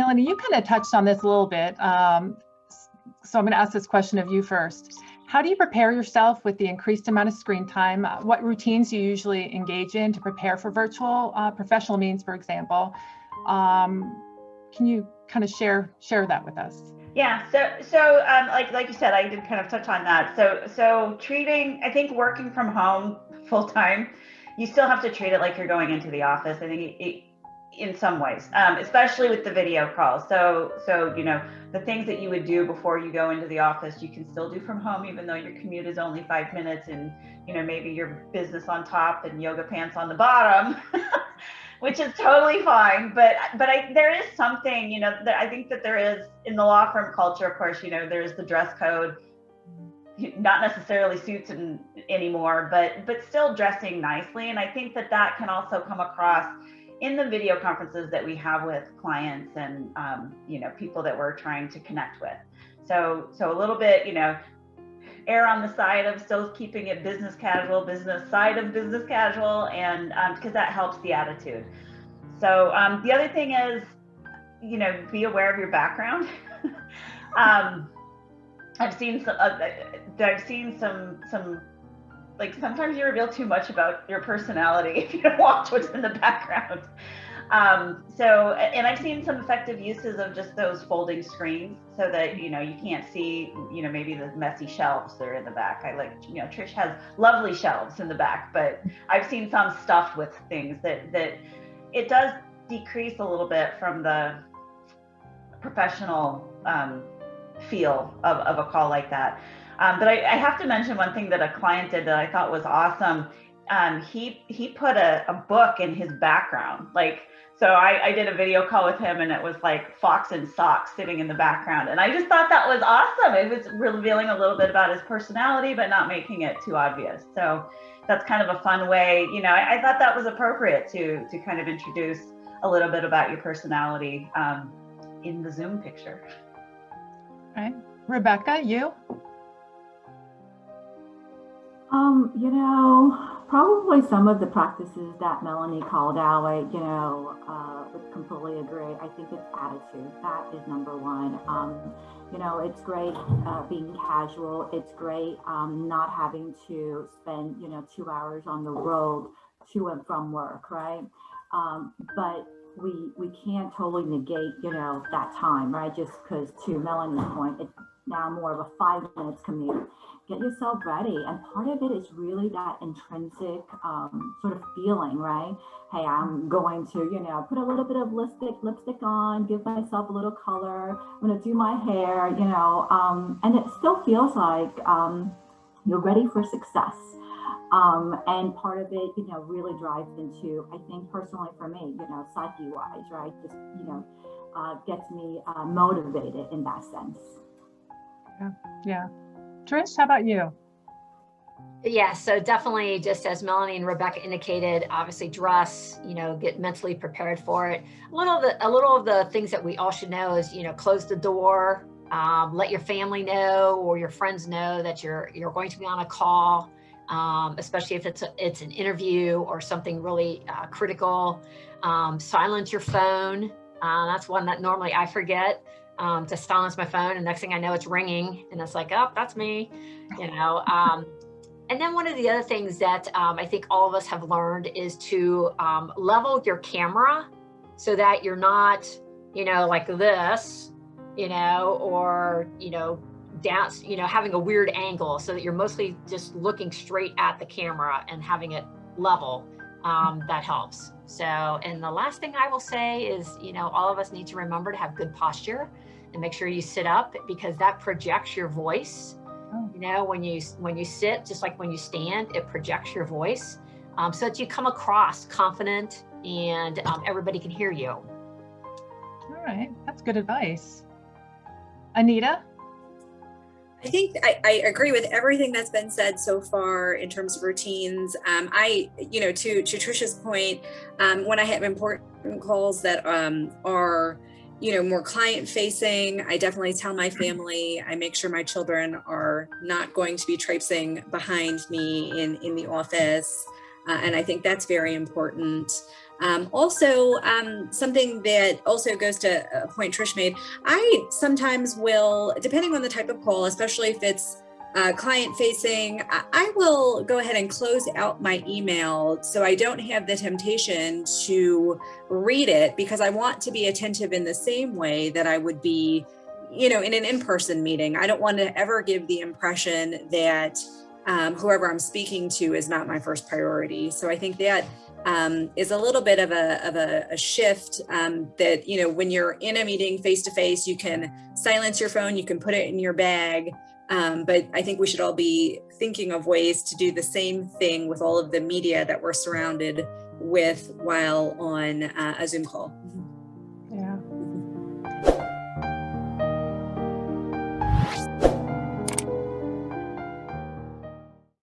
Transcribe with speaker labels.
Speaker 1: Melanie, you kind of touched on this a little bit. So I'm going to ask this question of you first. How do you prepare yourself with the increased amount of screen time? What routines do you usually engage in to prepare for virtual professional meetings, for example? Can you kind of share that with us?
Speaker 2: Yeah, so like you said, I did kind of touch on that. So treating, I think working from home full time, you still have to treat it like you're going into the office. I think in some ways, especially with the video calls. So you know, the things that you would do before you go into the office, you can still do from home, even though your commute is only 5 minutes, and you know, maybe your business on top and yoga pants on the bottom. Which is totally fine, but there is something, you know, that I think that there is in the law firm culture. Of course, you know, there's the dress code, not necessarily suits anymore, but still dressing nicely. And I think that can also come across in the video conferences that we have with clients and you know, people that we're trying to connect with. So a little bit, you know, err on the side of still keeping it business casual, and because that helps the attitude. So the other thing is, you know, be aware of your background. I've seen some like sometimes you reveal too much about your personality if you don't watch what's in the background. And I've seen some effective uses of just those folding screens so that, you know, you can't see, you know, maybe the messy shelves that are in the back. You know, Trish has lovely shelves in the back, but I've seen some stuffed with things that it does decrease a little bit from the professional feel of a call like that. But I have to mention one thing that a client did that I thought was awesome. He put a book in his background. So I did a video call with him, and it was like Fox and Socks sitting in the background. And I just thought that was awesome. It was revealing a little bit about his personality, but not making it too obvious. So that's kind of a fun way. You know, I thought that was appropriate to kind of introduce a little bit about your personality in the Zoom picture.
Speaker 1: All right. Rebecca, you?
Speaker 3: You know, probably some of the practices that Melanie called out, would completely agree. I think it's attitude. That is number one. You know, it's great being casual. It's great not having to spend, 2 hours on the road to and from work, right? But we can't totally negate, that time, right? Just because, to Melanie's point, it's now more of a 5 minutes commute. Get yourself ready. And part of it is really that intrinsic sort of feeling, right? Hey, I'm going to, put a little bit of lipstick on, give myself a little color. I'm going to do my hair, and it still feels like you're ready for success. And part of it, really drives into, I think personally for me, psyche-wise, right? Just, gets me motivated in that sense.
Speaker 1: Yeah. Trish, how about you?
Speaker 4: Yeah, so definitely, just as Melanie and Rebecca indicated, obviously dress, get mentally prepared for it. A little of the things that we all should know is, close the door, let your family know or your friends know that you're going to be on a call, especially if it's an interview or something really critical. Silence your phone. That's one that normally I forget. To silence my phone, and next thing I know, it's ringing, and it's like, oh, that's me, And then one of the other things that I think all of us have learned is to level your camera so that you're not, like this, or, down, having a weird angle, so that you're mostly just looking straight at the camera and having it level. That helps. So, and the last thing I will say is, all of us need to remember to have good posture and make sure you sit up, because that projects your voice. When you sit, just like when you stand, it projects your voice, so that you come across confident and everybody can hear you.
Speaker 1: All right, that's good advice. Anita?
Speaker 5: I think I agree with everything that's been said so far in terms of routines. To Trish's point, when I have important calls that are, more client facing, I definitely tell my family. I make sure my children are not going to be traipsing behind me in the office. And I think that's very important. Also, something that also goes to a point Trish made, I sometimes will, depending on the type of call, especially if it's client facing, I will go ahead and close out my email so I don't have the temptation to read it, because I want to be attentive in the same way that I would be, in an in-person meeting. I don't want to ever give the impression that whoever I'm speaking to is not my first priority. So I think that is a little bit of a shift that, when you're in a meeting face to face, you can silence your phone, you can put it in your bag. But I think we should all be thinking of ways to do the same thing with all of the media that we're surrounded with while on a Zoom call.